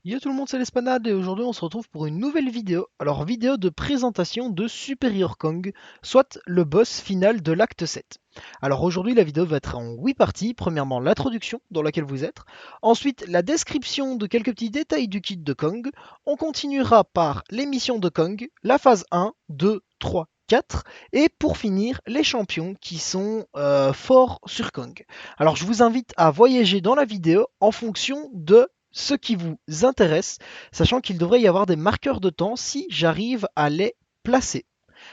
Yo tout le monde, c'est l'Espanade et aujourd'hui on se retrouve pour une nouvelle vidéo. Alors vidéo de présentation de Superior Kong, soit le boss final de l'acte 7. Alors aujourd'hui la vidéo va être en 8 parties. Premièrement l'introduction dans laquelle vous êtes. Ensuite la description de quelques petits détails du kit de Kong. On continuera par les missions de Kong, la phase 1, 2, 3, 4 et pour finir les champions qui sont forts sur Kong. Alors je vous invite à voyager dans la vidéo en fonction de ce qui vous intéresse, sachant qu'il devrait y avoir des marqueurs de temps si j'arrive à les placer.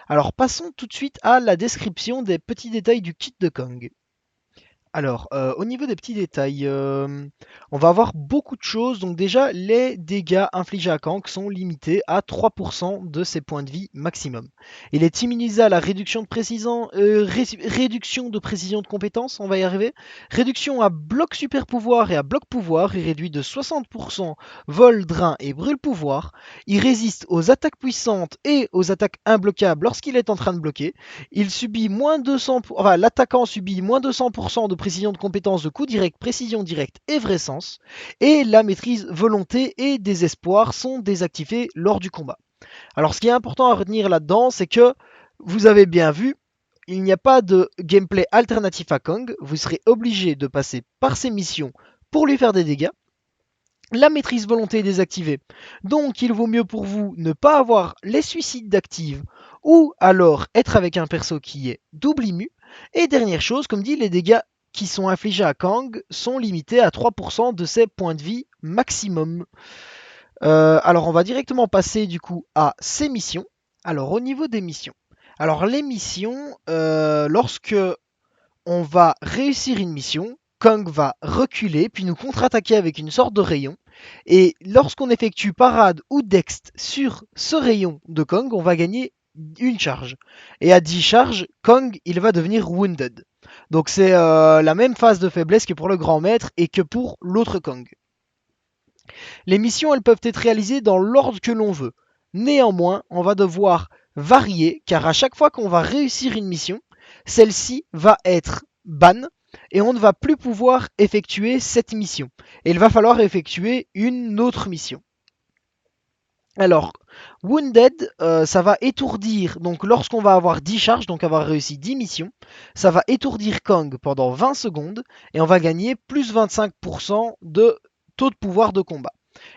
Alors passons tout de suite à la description des petits détails du kit de Kong. Alors, au niveau des petits détails, on va avoir beaucoup de choses. Donc déjà, les dégâts infligés à Kang sont limités à 3% de ses points de vie maximum. Il est immunisé à la réduction de précision de compétences, on va y arriver. Réduction à bloc super pouvoir et à bloc pouvoir, il réduit de 60% vol, drain et brûle pouvoir. Il résiste aux attaques puissantes et aux attaques imbloquables lorsqu'il est en train de bloquer. Il subit moins 200, enfin, l'attaquant subit moins 200% de précision de compétences de coup direct, précision directe et vrai sens. Et la maîtrise volonté et désespoir sont désactivés lors du combat. Alors ce qui est important à retenir là-dedans, c'est que vous avez bien vu, il n'y a pas de gameplay alternatif à Kong. Vous serez obligé de passer par ces missions pour lui faire des dégâts. La maîtrise volonté est désactivée. Donc il vaut mieux pour vous ne pas avoir les suicides d'active ou alors être avec un perso qui est double immu. Et dernière chose, comme dit, les dégâts qui sont infligés à Kang sont limités à 3% de ses points de vie maximum. Alors on va directement passer du coup à ces missions. Alors au niveau des missions. Alors les missions, lorsque on va réussir une mission, Kang va reculer, puis nous contre-attaquer avec une sorte de rayon. Et lorsqu'on effectue parade ou dext sur ce rayon de Kang, on va gagner une charge. Et à 10 charges, Kang, il va devenir wounded. Donc c'est la même phase de faiblesse que pour le grand maître et que pour l'autre Kang. Les missions, elles peuvent être réalisées dans l'ordre que l'on veut. Néanmoins, on va devoir varier, car à chaque fois qu'on va réussir une mission, celle-ci va être ban et on ne va plus pouvoir effectuer cette mission. Et il va falloir effectuer une autre mission. Alors, Wounded, ça va étourdir, donc lorsqu'on va avoir 10 charges, donc avoir réussi 10 missions, ça va étourdir Kang pendant 20 secondes et on va gagner plus 25% de taux de pouvoir de combat.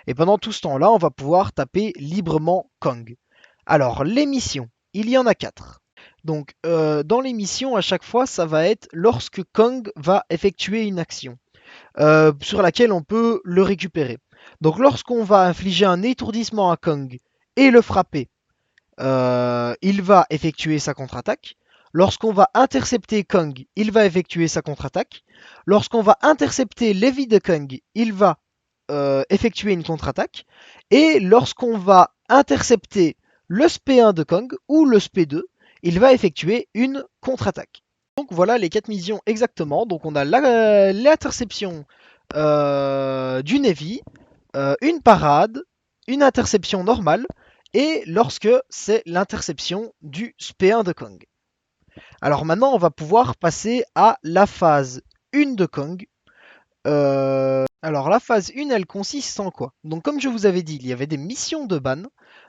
Et pendant tout ce temps-là, on va pouvoir taper librement Kang. Alors, les missions, il y en a 4. Donc, dans les missions, à chaque fois, ça va être lorsque Kang va effectuer une action sur laquelle on peut le récupérer. Donc lorsqu'on va infliger un étourdissement à Kang et le frapper, il va effectuer sa contre-attaque. Lorsqu'on va intercepter Kang, il va effectuer sa contre-attaque. Lorsqu'on va intercepter Levi de Kang, il va effectuer une contre-attaque. Et lorsqu'on va intercepter le SP1 de Kang ou le SP2, il va effectuer une contre-attaque. Donc voilà les 4 missions exactement. Donc on a l'interception du Navy, une parade, une interception normale, et lorsque c'est l'interception du SP1 de Kang. Alors maintenant, on va pouvoir passer à la phase 1 de Kang. Alors la phase 1, elle consiste en quoi? Donc comme je vous avais dit, il y avait des missions de ban.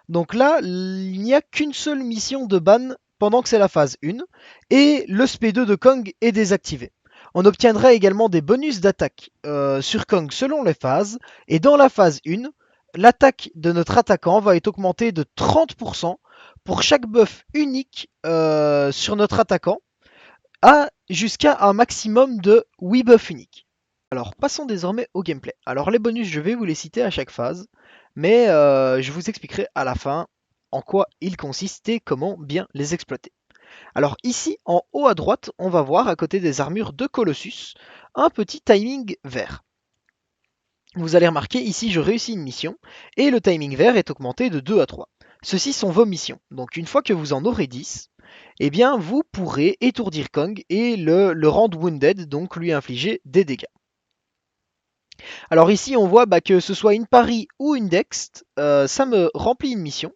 Donc là, il n'y a qu'une seule mission de ban pendant que c'est la phase 1. Et le SP2 de Kang est désactivé. On obtiendra également des bonus d'attaque sur Kang selon les phases. Et dans la phase 1, l'attaque de notre attaquant va être augmentée de 30% pour chaque buff unique sur notre attaquant, jusqu'à un maximum de 8 buffs uniques. Alors passons désormais au gameplay. Alors les bonus, je vais vous les citer à chaque phase, mais je vous expliquerai à la fin en quoi ils consistent et comment bien les exploiter. Alors ici, en haut à droite, on va voir à côté des armures de Colossus, un petit timing vert. Vous allez remarquer ici, je réussis une mission, et le timing vert est augmenté de 2 à 3. Ceci sont vos missions. Donc une fois que vous en aurez 10, eh bien vous pourrez étourdir Kang et le rendre wounded, donc lui infliger des dégâts. Alors ici, on voit que ce soit une pari ou une dext, ça me remplit une mission.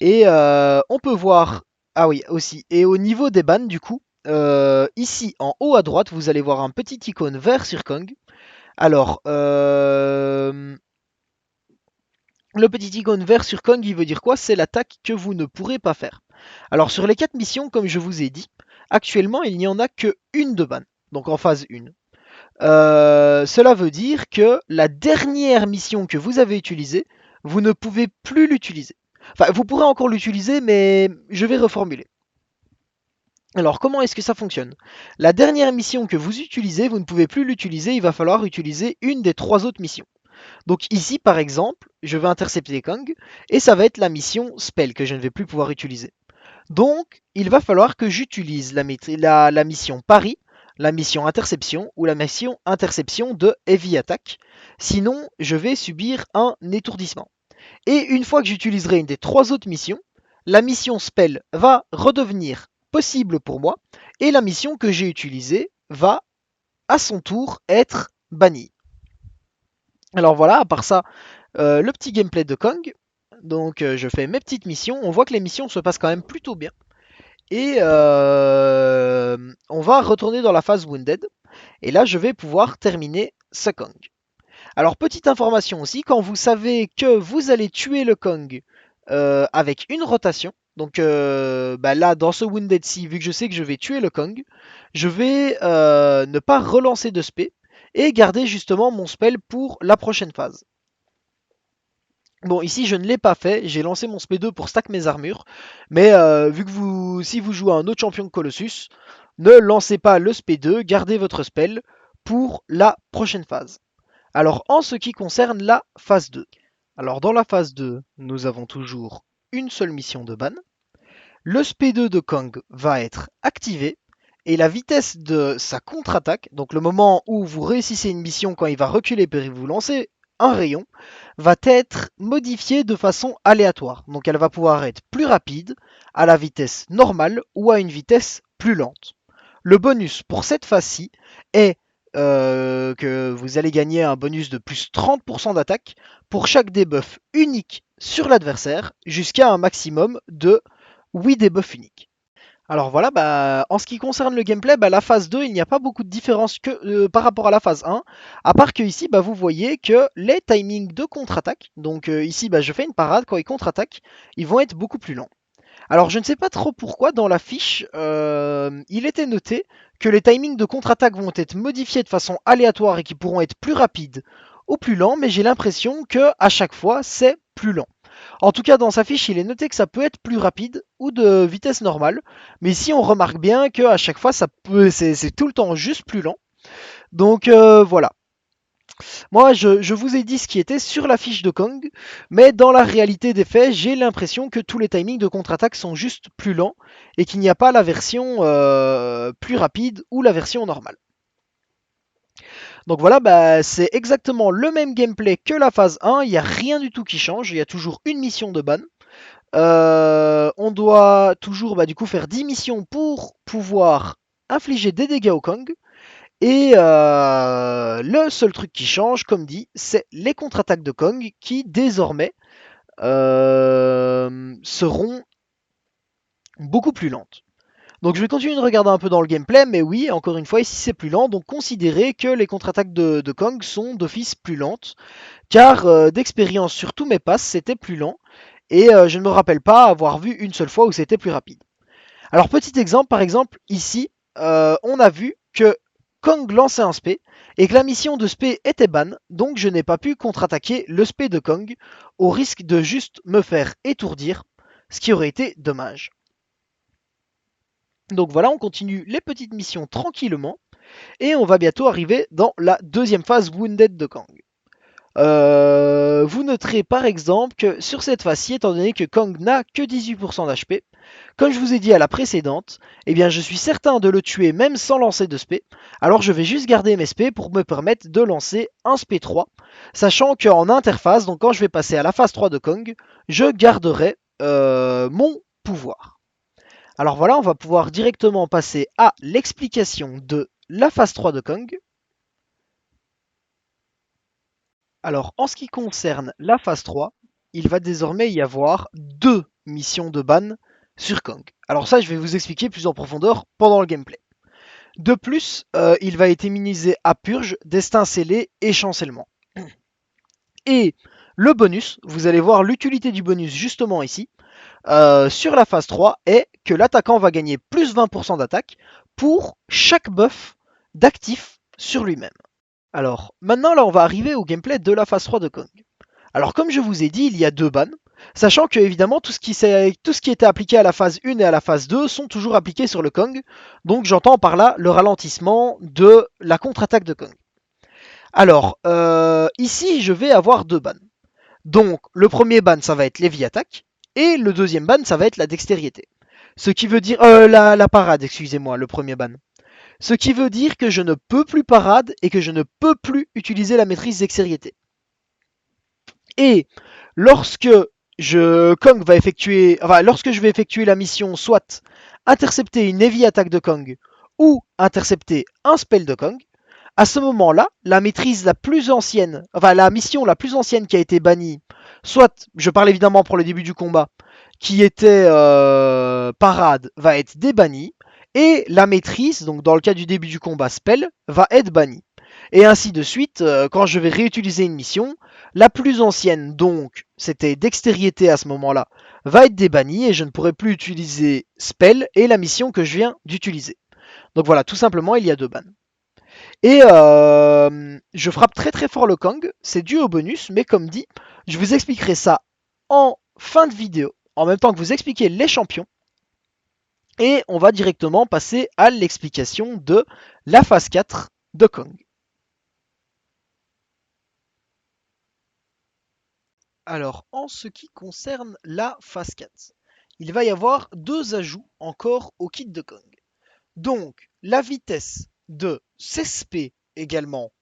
Et on peut voir, ah oui, aussi, et au niveau des bans, du coup, ici, en haut à droite, vous allez voir un petit icône vert sur Kang. Alors, Le petit icône vert sur Kong, il veut dire quoi? C'est l'attaque que vous ne pourrez pas faire. Alors sur les 4 missions, comme je vous ai dit, actuellement il n'y en a que une de ban, donc en phase 1. Cela veut dire que la dernière mission que vous avez utilisée, vous ne pouvez plus l'utiliser. Enfin, vous pourrez encore l'utiliser, mais je vais reformuler. Alors, comment est-ce que ça fonctionne? La dernière mission que vous utilisez, vous ne pouvez plus l'utiliser, il va falloir utiliser une des 3 autres missions. Donc ici, par exemple, je vais intercepter Kong, et ça va être la mission Spell que je ne vais plus pouvoir utiliser. Donc, il va falloir que j'utilise la mission Pari, la mission Interception ou la mission Interception de Heavy Attack. Sinon, je vais subir un étourdissement. Et une fois que j'utiliserai une des 3 autres missions, la mission Spell va redevenir possible pour moi et la mission que j'ai utilisée va à son tour être bannie. Alors voilà, à part ça, le petit gameplay de Kong. Donc je fais mes petites missions. On voit que les missions se passent quand même plutôt bien. Et on va retourner dans la phase Wounded. Et là, je vais pouvoir terminer ce Kong. Alors, petite information aussi, quand vous savez que vous allez tuer le Kong avec une rotation, donc là, dans ce Wounded-ci, vu que je sais que je vais tuer le Kong, je vais ne pas relancer de spé et garder justement mon spell pour la prochaine phase. Bon, ici je ne l'ai pas fait, j'ai lancé mon SP2 pour stack mes armures, mais vu que si vous jouez à un autre champion de Colossus, ne lancez pas le SP2, gardez votre spell pour la prochaine phase. Alors en ce qui concerne la phase 2, alors dans la phase 2, nous avons toujours une seule mission de ban, le SP2 de Kong va être activé, et la vitesse de sa contre-attaque, donc le moment où vous réussissez une mission quand il va reculer et vous lancer un rayon, va être modifiée de façon aléatoire. Donc elle va pouvoir être plus rapide, à la vitesse normale ou à une vitesse plus lente. Le bonus pour cette phase-ci est que vous allez gagner un bonus de plus 30% d'attaque pour chaque debuff unique sur l'adversaire jusqu'à un maximum de 8 debuffs uniques. Alors voilà, en ce qui concerne le gameplay, la phase 2, il n'y a pas beaucoup de différence par rapport à la phase 1, à part que ici, vous voyez que les timings de contre-attaque, donc ici, je fais une parade, quand ils contre-attaquent, ils vont être beaucoup plus lents. Alors je ne sais pas trop pourquoi, dans la fiche, il était noté que les timings de contre-attaque vont être modifiés de façon aléatoire et qui pourront être plus rapides ou plus lents, mais j'ai l'impression que à chaque fois, c'est plus lent. En tout cas, dans sa fiche, il est noté que ça peut être plus rapide ou de vitesse normale. Mais ici, on remarque bien qu'à chaque fois, c'est tout le temps juste plus lent. Donc voilà. Moi, je vous ai dit ce qui était sur la fiche de Kong. Mais dans la réalité des faits, j'ai l'impression que tous les timings de contre-attaque sont juste plus lents. Et qu'il n'y a pas la version plus rapide ou la version normale. Donc voilà, c'est exactement le même gameplay que la phase 1. Il n'y a rien du tout qui change. Il y a toujours une mission de ban. On doit toujours du coup faire 10 missions pour pouvoir infliger des dégâts au Kong. Et le seul truc qui change, comme dit, c'est les contre-attaques de Kong qui désormais seront beaucoup plus lentes. Donc je vais continuer de regarder un peu dans le gameplay, mais oui, encore une fois, ici c'est plus lent, donc considérez que les contre-attaques de Kong sont d'office plus lentes, car d'expérience sur tous mes passes, c'était plus lent, et je ne me rappelle pas avoir vu une seule fois où c'était plus rapide. Alors petit exemple, par exemple, ici, on a vu que Kong lançait un spé, et que la mission de spé était ban, donc je n'ai pas pu contre-attaquer le spé de Kong, au risque de juste me faire étourdir, ce qui aurait été dommage. Donc voilà, on continue les petites missions tranquillement, et on va bientôt arriver dans la deuxième phase Wounded de Kong. Vous noterez par exemple que sur cette phase-ci, étant donné que Kong n'a que 18% d'HP, comme je vous ai dit à la précédente, eh bien je suis certain de le tuer même sans lancer de SP, alors je vais juste garder mes SP pour me permettre de lancer un SP3, sachant qu'en interface, donc quand je vais passer à la phase 3 de Kong, je garderai mon pouvoir. Alors voilà, on va pouvoir directement passer à l'explication de la phase 3 de Kong. Alors en ce qui concerne la phase 3, il va désormais y avoir 2 missions de ban sur Kong. Alors ça, je vais vous expliquer plus en profondeur pendant le gameplay. De plus, il va être immunisé à purge, destin scellé et chancellement. Et le bonus, vous allez voir l'utilité du bonus justement ici, sur la phase 3 est que l'attaquant va gagner plus 20% d'attaque pour chaque buff d'actif sur lui-même. Alors maintenant là on va arriver au gameplay de la phase 3 de Kong. Alors comme je vous ai dit, il y a deux bans, sachant que évidemment tout ce qui était appliqué à la phase 1 et à la phase 2 sont toujours appliqués sur le Kong, donc j'entends par là le ralentissement de la contre-attaque de Kong. Alors ici je vais avoir deux bans. Donc le premier ban ça va être l'heavy attack, et le deuxième ban ça va être la dextérité. Ce qui veut dire... la parade, excusez-moi, le premier ban. Ce qui veut dire que je ne peux plus parade et que je ne peux plus utiliser la maîtrise dextérité. Et lorsque Kong va effectuer, enfin, lorsque je vais effectuer la mission, soit intercepter une heavy attaque de Kong ou intercepter un spell de Kong, à ce moment-là, la maîtrise la plus ancienne, enfin la mission la plus ancienne qui a été bannie, soit, je parle évidemment pour le début du combat, qui était parade, va être débannie, et la maîtrise, donc dans le cas du début du combat spell, va être bannie. Et ainsi de suite, quand je vais réutiliser une mission, la plus ancienne, donc c'était dextérité à ce moment-là, va être débannie et je ne pourrai plus utiliser spell et la mission que je viens d'utiliser. Donc voilà, tout simplement, il y a deux bans. Et je frappe très très fort le Kong, c'est dû au bonus, mais comme dit, je vous expliquerai ça en fin de vidéo, en même temps que vous expliquez les champions. Et on va directement passer à l'explication de la phase 4 de Kong. Alors, en ce qui concerne la phase 4, il va y avoir deux ajouts encore au kit de Kong. Donc, la vitesse de CSP également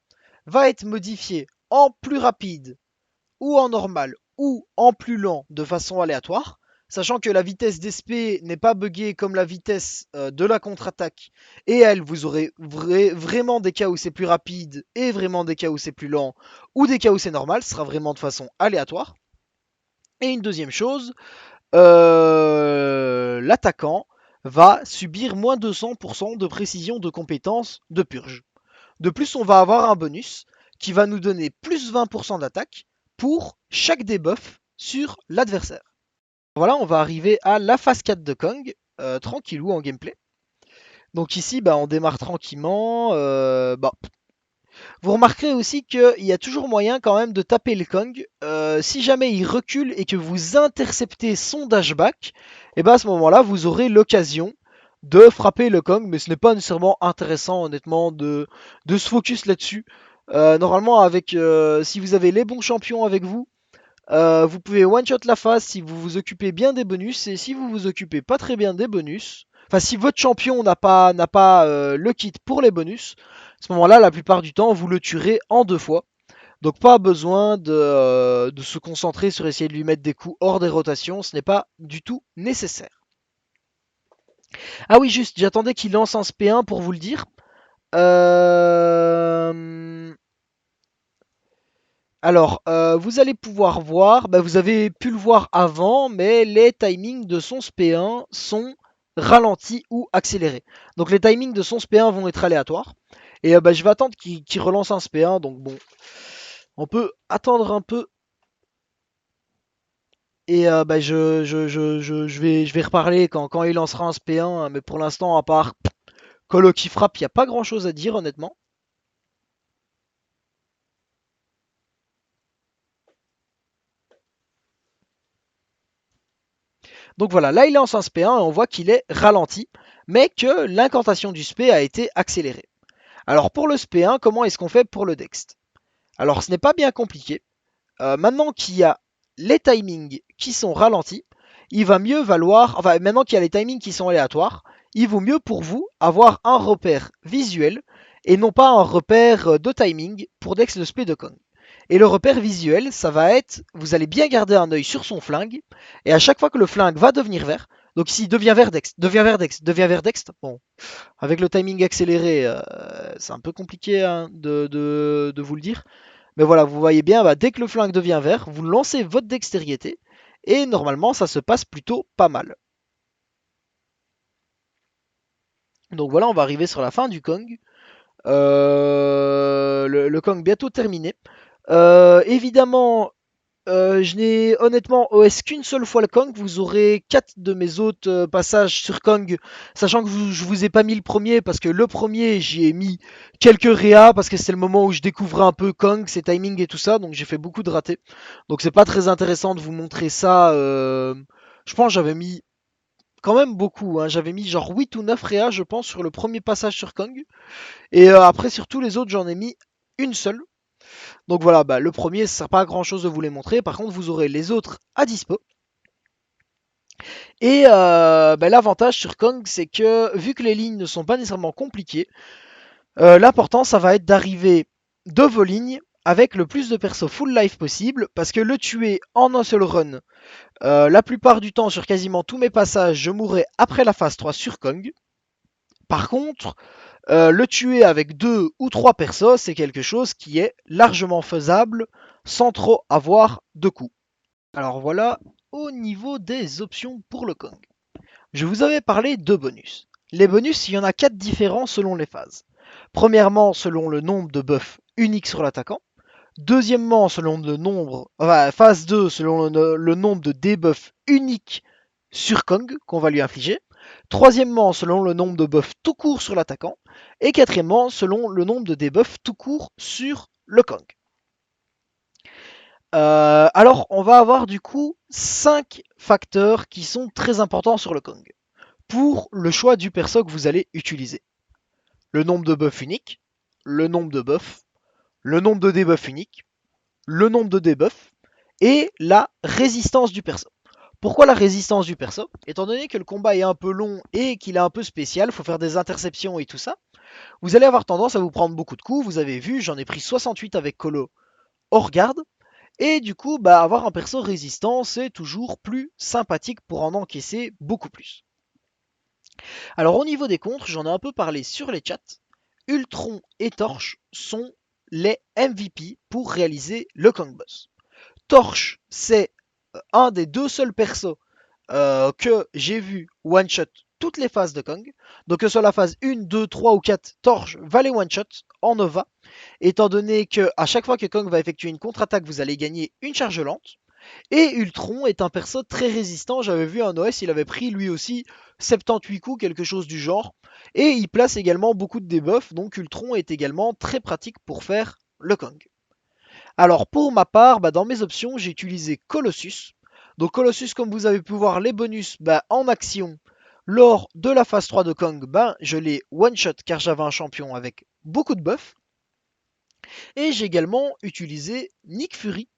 va être modifiée en plus rapide ou en normal ou en plus lent de façon aléatoire, sachant que la vitesse d'SP n'est pas buggée comme la vitesse de la contre-attaque, et elle, vous aurez vraiment des cas où c'est plus rapide et vraiment des cas où c'est plus lent, ou des cas où c'est normal, ce sera vraiment de façon aléatoire. Et une deuxième chose, l'attaquant va subir moins 200% de précision de compétence de purge. De plus, on va avoir un bonus qui va nous donner plus 20% d'attaque pour chaque debuff sur l'adversaire. Voilà, on va arriver à la phase 4 de Kong, tranquillou en gameplay. Donc ici, on démarre tranquillement. Vous remarquerez aussi qu'il y a toujours moyen quand même de taper le Kong. Si jamais il recule et que vous interceptez son dashback, et à ce moment-là, vous aurez l'occasion de frapper le Kong, mais ce n'est pas nécessairement intéressant honnêtement de se focus là-dessus. Normalement, si vous avez les bons champions avec vous, vous pouvez one-shot la phase si vous vous occupez bien des bonus, et si vous vous occupez pas très bien des bonus, enfin si votre champion n'a pas le kit pour les bonus, à ce moment-là, la plupart du temps, vous le tuerez en deux fois. Donc pas besoin de se concentrer sur essayer de lui mettre des coups hors des rotations, ce n'est pas du tout nécessaire. Ah oui, juste, j'attendais qu'il lance un SP1 pour vous le dire. Alors, vous allez pouvoir voir, vous avez pu le voir avant, mais les timings de son SP1 sont ralentis ou accélérés. Donc les timings de son SP1 vont être aléatoires. Et je vais attendre qu'il relance un SP1, donc bon, on peut attendre un peu. Et je vais reparler quand il lancera un SP1, mais pour l'instant, à part Colo qui frappe, il n'y a pas grand chose à dire honnêtement. Donc voilà, là il lance un SP1 et on voit qu'il est ralenti, mais que l'incantation du SP a été accélérée. Alors pour le SP1, comment est-ce qu'on fait pour le Dext? Alors ce n'est pas bien compliqué. Maintenant qu'il y a les timings qui sont ralentis, il va mieux valoir, enfin maintenant qu'il y a les timings qui sont aléatoires, il vaut mieux pour vous avoir un repère visuel et non pas un repère de timing pour Dex le SP de Kong. Et le repère visuel, ça va être, vous allez bien garder un œil sur son flingue, et à chaque fois que le flingue va devenir vert, donc ici devient vert Dex, devient vert Dex, devient vert Dex, bon, avec le timing accéléré, c'est un peu compliqué hein, de vous le dire, mais voilà, vous voyez bien, dès que le flingue devient vert, vous lancez votre dextérité, et normalement ça se passe plutôt pas mal. Donc voilà, on va arriver sur la fin du Kong. Le Kong bientôt terminé. Évidemment, Je n'ai honnêtement OS qu'une seule fois le Kong. Vous aurez 4 de mes autres passages sur Kong, sachant que je vous ai pas mis le premier parce que le premier j'y ai mis quelques réas parce que c'est le moment où je découvrais un peu Kong, ses timings et tout ça, donc j'ai fait beaucoup de ratés. Donc c'est pas très intéressant de vous montrer ça. Je pense que j'avais mis quand même beaucoup, hein. J'avais mis genre 8 ou 9 réas je pense sur le premier passage sur Kong. Et après sur tous les autres j'en ai mis une seule. Donc voilà, bah, le premier, ça sert pas à grand chose de vous les montrer. Par contre, vous aurez les autres à dispo. Et bah, l'avantage sur Kong, c'est que vu que les lignes ne sont pas nécessairement compliquées, l'important, ça va être d'arriver de vos lignes avec le plus de persos full life possible. Parce que le tuer en un seul run, la plupart du temps, sur quasiment tous mes passages, je mourrai après la phase 3 sur Kong. Par contre, le tuer avec 2 ou 3 persos, c'est quelque chose qui est largement faisable sans trop avoir de coups. Alors voilà, au niveau des options pour le Kong. Je vous avais parlé de bonus. Les bonus, il y en a 4 différents selon les phases. Premièrement, selon le nombre de buffs uniques sur l'attaquant. Deuxièmement, selon le nombre, phase 2, selon le nombre de debuffs uniques sur Kong qu'on va lui infliger. Troisièmement, selon le nombre de buffs tout court sur l'attaquant. Et quatrièmement, selon le nombre de debuffs tout court sur le Kong. Alors, on va avoir du coup 5 facteurs qui sont très importants sur le Kong pour le choix du perso que vous allez utiliser. Le nombre de buffs uniques, le nombre de buffs, le nombre de debuffs uniques, le nombre de debuffs et la résistance du perso. Pourquoi la résistance du perso? Étant donné que le combat est un peu long et qu'il est un peu spécial, il faut faire des interceptions et tout ça, vous allez avoir tendance à vous prendre beaucoup de coups. Vous avez vu, j'en ai pris 68 avec Colo hors garde. Et du coup, bah, avoir un perso résistant, c'est toujours plus sympathique pour en encaisser beaucoup plus. Alors au niveau des contres, j'en ai un peu parlé sur les chats. Ultron et Torche sont les MVP pour réaliser le Kong Boss. Torche, c'est un des 2 seuls persos que j'ai vu one-shot toutes les phases de Kong. Donc que ce soit la phase 1, 2, 3 ou 4, Torche va les one-shot en Nova. Étant donné que à chaque fois que Kong va effectuer une contre-attaque, vous allez gagner une charge lente. Et Ultron est un perso très résistant. J'avais vu un OS, il avait pris lui aussi 78 coups, quelque chose du genre. Et il place également beaucoup de debuffs, donc Ultron est également très pratique pour faire le Kong. Alors pour ma part, dans mes options, j'ai utilisé Colossus. Donc Colossus, comme vous avez pu voir les bonus en action lors de la phase 3 de Kong, je l'ai one-shot car j'avais un champion avec beaucoup de buffs. Et j'ai également utilisé Nick Fury.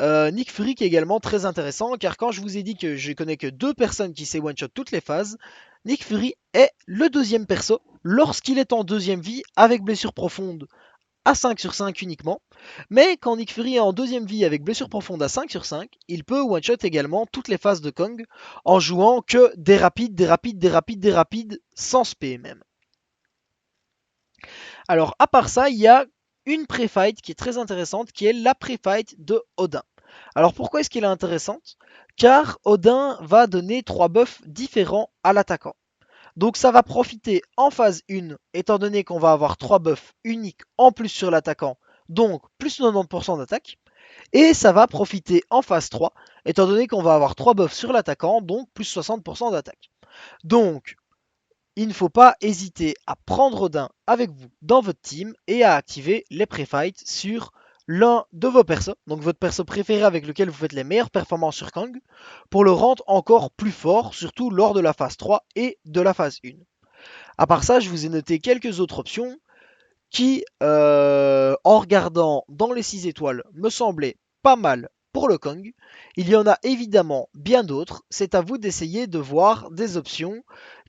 Nick Fury qui est également très intéressant car quand je vous ai dit que je connais que 2 personnes qui sait one-shot toutes les phases, Nick Fury est le deuxième perso lorsqu'il est en deuxième vie avec blessure profonde à 5 sur 5 uniquement. Mais quand Nick Fury est en deuxième vie avec blessure profonde à 5 sur 5, il peut one-shot également toutes les phases de Kong en jouant que des rapides, des rapides, des rapides, des rapides, sans spé même. Alors à part ça, il y a une pré-fight qui est très intéressante qui est la pré-fight de Odin. Alors pourquoi est-ce qu'elle est intéressante? Car Odin va donner 3 buffs différents à l'attaquant. Donc ça va profiter en phase 1, étant donné qu'on va avoir 3 buffs uniques en plus sur l'attaquant, donc plus 90% d'attaque. Et ça va profiter en phase 3, étant donné qu'on va avoir 3 buffs sur l'attaquant, donc plus 60% d'attaque. Donc il ne faut pas hésiter à prendre Odin avec vous dans votre team et à activer les pré-fights sur l'un de vos persos, donc votre perso préféré avec lequel vous faites les meilleures performances sur Kong, pour le rendre encore plus fort, surtout lors de la phase 3 et de la phase 1. A part ça, je vous ai noté quelques autres options qui, en regardant dans les 6 étoiles, me semblaient pas mal pour le Kong. Il y en a évidemment bien d'autres, c'est à vous d'essayer de voir des options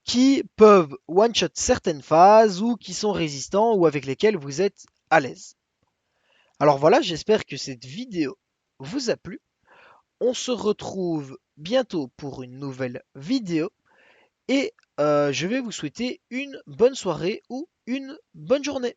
qui peuvent one-shot certaines phases ou qui sont résistants ou avec lesquels vous êtes à l'aise. Alors voilà, j'espère que cette vidéo vous a plu. On se retrouve bientôt pour une nouvelle vidéo et je vais vous souhaiter une bonne soirée ou une bonne journée.